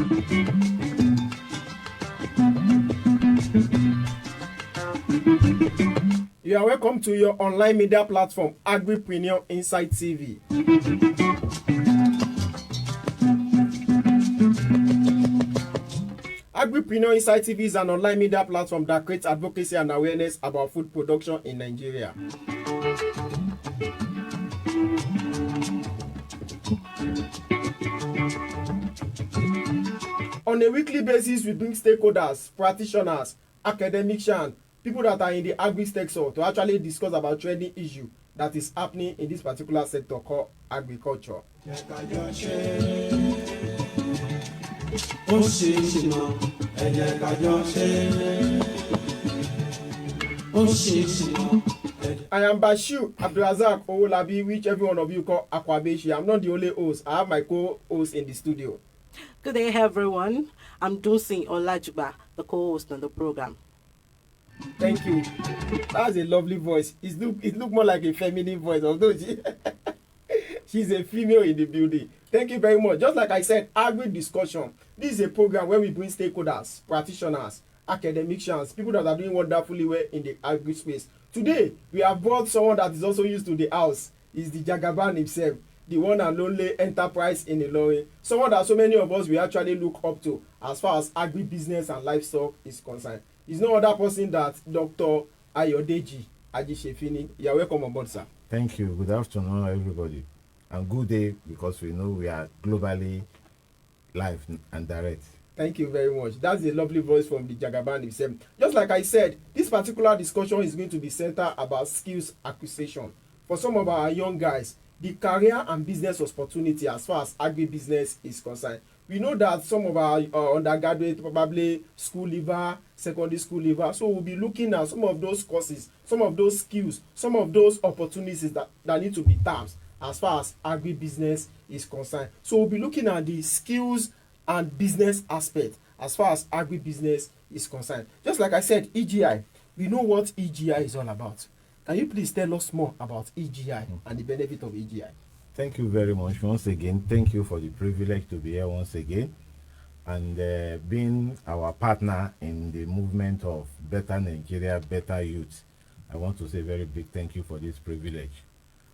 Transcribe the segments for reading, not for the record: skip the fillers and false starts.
You are welcome to your online media platform, Agripreneur Inside TV. Agripreneur Inside TV is an online media platform that creates advocacy and awareness about food production in Nigeria. On a weekly basis, we bring stakeholders, practitioners, academicians, people that are in the agri sector to actually discuss about trending issue that is happening in this particular sector called agriculture. I am Bashir Abdulrazak Owolabi, which every one of you call Akwabeshi. I'm not the only host. I have my co-host in the studio. Good day, everyone. I'm Dunsin Olajuba, the co-host on the program. Thank you. That's a lovely voice. It look more like a feminine voice, although she's a female in the building. Thank you very much. Just like I said, agri discussion. This is a program where we bring stakeholders, practitioners, academicians, people that are doing wonderfully well in the agri space. Today, we have brought someone that is also used to the house. Is the Jagaban himself, the one and only enterprise in Ilorin. Someone that so many of us we actually look up to as far as agri business and livestock is concerned. Is no other person that Dr. Ayodeji Ajisefini. You are welcome on board, sir. Thank you. Good afternoon, everybody. And good day, because we know we are globally live and direct. Thank you very much. That's a lovely voice from the Jagaban himself. Just like I said, this particular discussion is going to be centered about skills acquisition. For some of our young guys, the career and business opportunity as far as agri-business is concerned. We know that some of our undergraduate, probably school leaver, secondary school leaver, so we'll be looking at some of those courses, some of those skills, some of those opportunities that need to be tapped as far as agri-business is concerned. So we'll be looking at the skills and business aspect as far as agri-business is concerned. Just like I said, EGI, we know what EGI is all about. Can you please tell us more about EGI and the benefit of EGI? Thank you very much once again. Thank you for the privilege to be here once again and being our partner in the movement of Better Nigeria, Better Youth. I want to say a very big thank you for this privilege.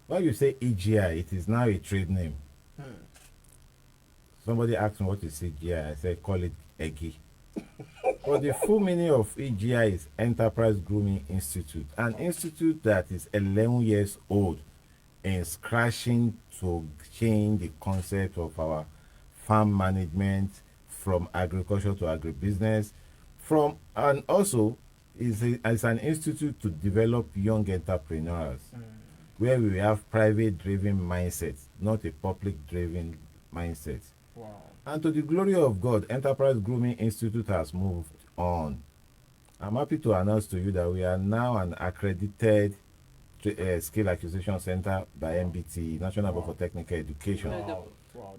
When you say EGI, it is now a trade name. Somebody asked me what is EGI. I said, call it EGI. But the full meaning of EGI is Enterprise Grooming Institute, an institute that is 11 years old in scratching to change the concept of our farm management from agriculture to agribusiness, and also is an institute to develop young entrepreneurs, where we have private-driven mindset, not a public-driven mindset. Wow. And to the glory of God, Enterprise Grooming Institute has moved on. I'm happy to announce to you that we are now an accredited skill acquisition center by NBT, National Board for Technical Education. Wow.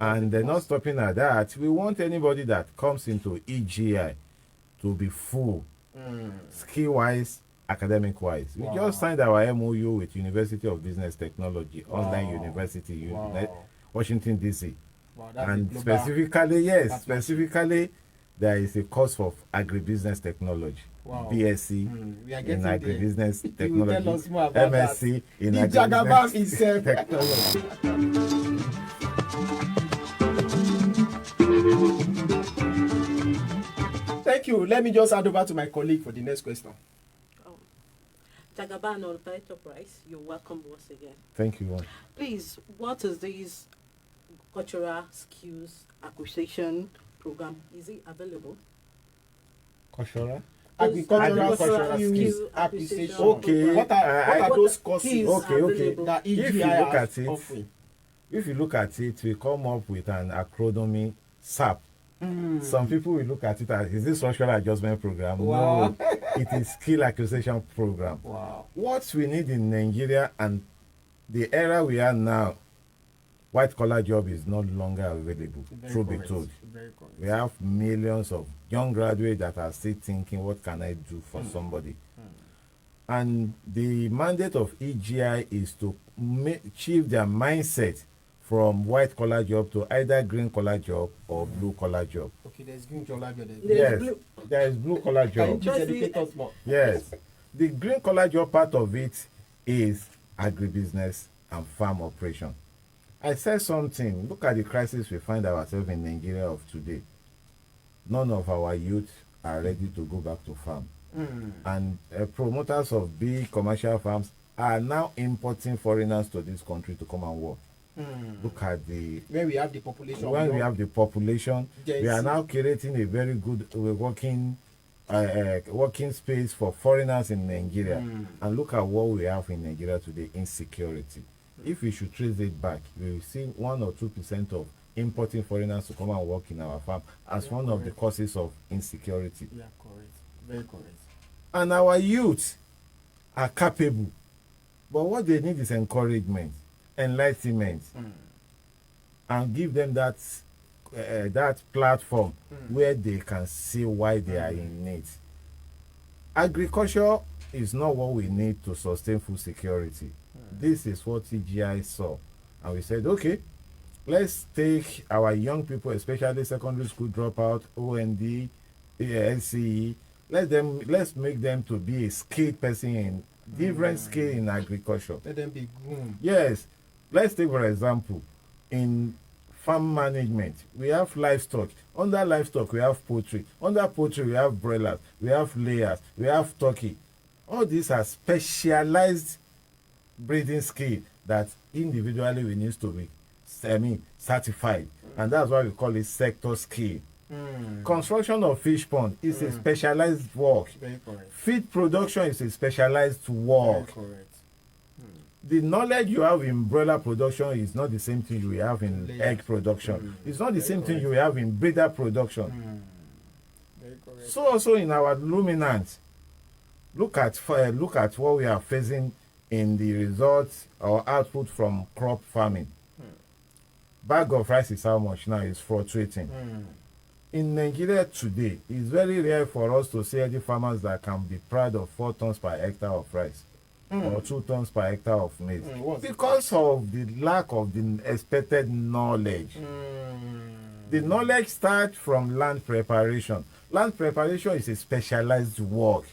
And they're not stopping at that. We want anybody that comes into EGI to be full, skill-wise, academic-wise. We just signed our MOU with University of Business Technology, online university, Washington, D.C. Wow, and specifically, there is a course of agribusiness technology. Wow. BSc in agribusiness technology, tell us more about MSc in the Jagaban agribusiness technology. Thank you. Let me just hand over to my colleague for the next question. Jagaban on the enterprise, you're welcome once again. Thank you. Please, what is this cultural skills acquisition program? Is it available? Cultural? Agricultural skills acquisition. Okay. What are those courses okay. that EGI is offering? If you look at it, we come up with an acronym SAP. Some people will look at it as, is this social adjustment program? Wow. No, it is skill acquisition program. Wow. What we need in Nigeria and the era we are now, white collar job is no longer available. Truth be told, we have millions of young graduates that are still thinking, what can I do for somebody? And the mandate of EGI is to achieve their mindset from white collar job to either green collar job or blue collar job. Okay, there's green collar job. There's Yes, blue. there is blue collar Can you job. please educate us more? Yes, the green collar job part of it is agribusiness and farm operation. I said something. Look at the crisis we find ourselves in Nigeria of today. None of our youth are ready to go back to farm. And promoters of big commercial farms are now importing foreigners to this country to come and work. Look at the When we have the population. when we have the population, Gen we are Z. now creating a very good working space for foreigners in Nigeria. And look at what we have in Nigeria today: insecurity. If we should trace it back, we will see 1 or 2% of importing foreigners to come and work in our farm as one of the causes of insecurity. Yeah, correct. Very correct. And our youth are capable, but what they need is encouragement, enlightenment, and give them that platform where they can see why they are in need. Agriculture is not what we need to sustain food security. This is what CGI saw, and we said, okay, let's take our young people, especially secondary school dropout, OND, LCE. Let's make them to be a skilled person in different skill in agriculture. Let them be groomed. Yes, let's take for example, in farm management, we have livestock. Under livestock, we have poultry. Under poultry, we have broilers, we have layers, we have turkey. All these are specialized breeding skill that individually we need to be certified, and that's why we call it sector skill. Construction of fish pond is a specialized work. Very correct. Feed production is a specialized work. Very correct. The knowledge you have in broiler production is not the same thing you have in Layers. egg production. It's not the Very same thing correct. you have in breeder production. Very correct. So also in our luminant, look at what we are facing in the results or output from crop farming. Bag of rice is how much now? Is fluctuating. In Nigeria today, it's very rare for us to see any farmers that can be proud of 4 tons per hectare of rice or 2 tons per hectare of maize because of the lack of the expected knowledge. The knowledge starts from land preparation. Land preparation is a specialized work.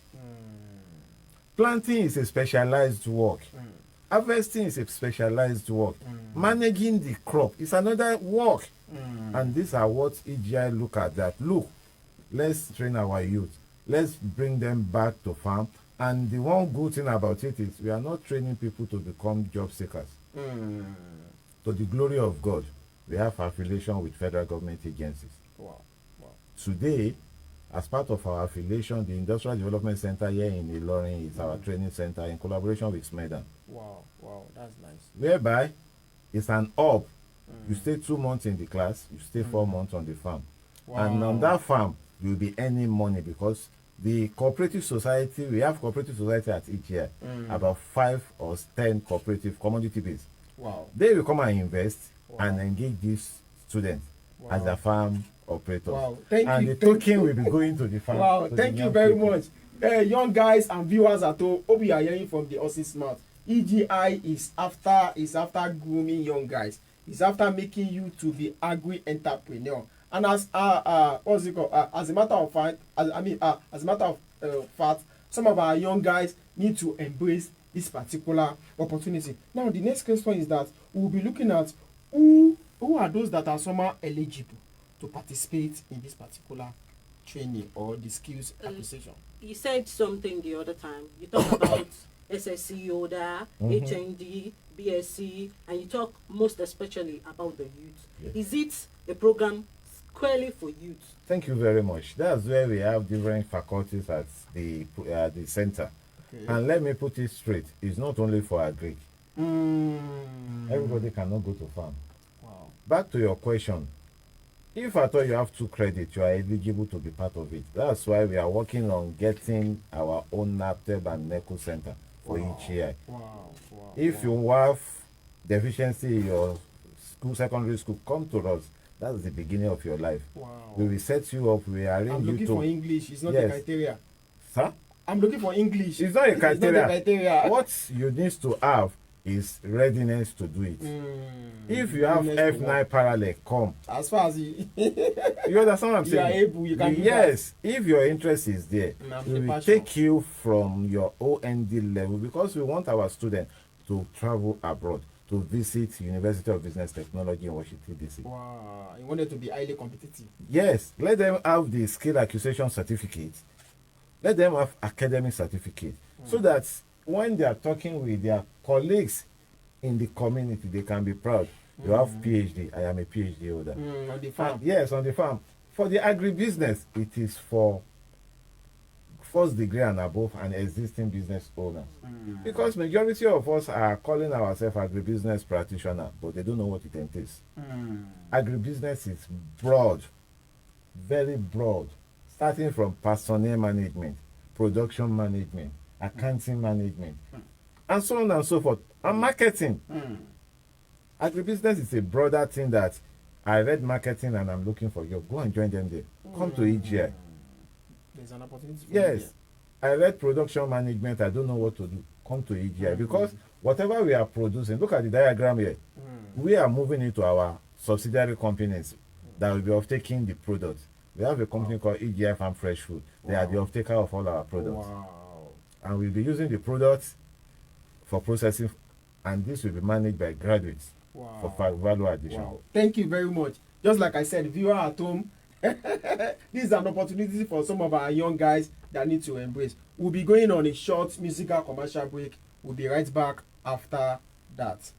Planting is a specialized work. Harvesting is a specialized work. Managing the crop is another work. And these are what EGI look at that. Look, let's train our youth. Let's bring them back to farm. And the one good thing about it is we are not training people to become job seekers. To the glory of God, we have affiliation with federal government agencies. Wow. Wow. Today, as part of our affiliation, the Industrial Development Center here in Ilorin is our training center in collaboration with SMEDAN. Wow. Wow. That's nice. Whereby it's an hub. You stay 2 months in the class, you stay 4 months on the farm. Wow. And on that farm, you'll be earning money because the cooperative society, we have cooperative society at each year, about 5 or 10 cooperative commodity based. Wow. They will come and invest and engage these students as Wow. their farm operators. Wow. Thank and you. the token will be going to the farm. Wow, to the thank you young very people. much. Young guys and viewers at home, hope you are hearing from the horse's mouth. EGI is after grooming young guys. It's after making you to be agri-entrepreneur. And as what's it called? As a matter of fact, as a matter of fact, some of our young guys need to embrace this particular opportunity. Now, the next question is that we'll be looking at who are those that are somehow eligible to participate in this particular training or the skills acquisition. You said something the other time. You talked about SSC, ODA, HND, BSc, and you talk most especially about the youth. Yes. Is it a program squarely for youth? Thank you very much. That's where we have different faculties at the center. Okay. And let me put it straight. It's not only for Agric. Everybody cannot go to farm. Wow. Back to your question. If at all you have 2 credits, you are eligible to be part of it. That's why we are working on getting our own NAPTEB and NECO center for each year. Wow. Wow. If you have deficiency in your school, secondary school, come to us. That's the beginning of your life. Wow. We will set you up. We arrange I'm you looking to. for English. It's not Yes. the criteria. Sir? I'm looking for English. It's not a criteria. It's not the criteria. What you need to have is readiness to do it. If you have Readiness to F9 work. parallel, come. As far as you You understand what I'm you are saying? able, you can do Yes, if your interest is there, Mm, we the will passion. take you from your OND level, because we want our students to travel abroad to visit University of Business Technology in Washington DC. Wow, you wanted to be highly competitive. Yes, let them have the skill acquisition certificate. Let them have academic certificate, so that when they are talking with their colleagues in the community, they can be proud. You have PhD. I am a PhD holder. On the farm. And yes, on the farm. For the agribusiness, it is for first degree and above and existing business owners. Because majority of us are calling ourselves agribusiness practitioner, but they don't know what it entails. Agribusiness is broad, very broad, starting from personnel management, production management, accounting management, and so on and so forth, and marketing. Agribusiness is a broader thing that I read marketing and I'm looking for you. Go and join them there. Come to EGI. There's an opportunity for Yes, I read production management. I don't know what to do. Come to EGI, because whatever we are producing, look at the diagram here. We are moving into our subsidiary companies that will be off-taking the products. We have a company called EGI Farm Fresh Food. They are the off-taker of all our products. Wow. And we'll be using the products for processing, and this will be managed by graduates for value addition. Wow. Thank you very much. Just like I said, viewer at home, this is an opportunity for some of our young guys that need to embrace. We'll be going on a short musical commercial break. We'll be right back after that.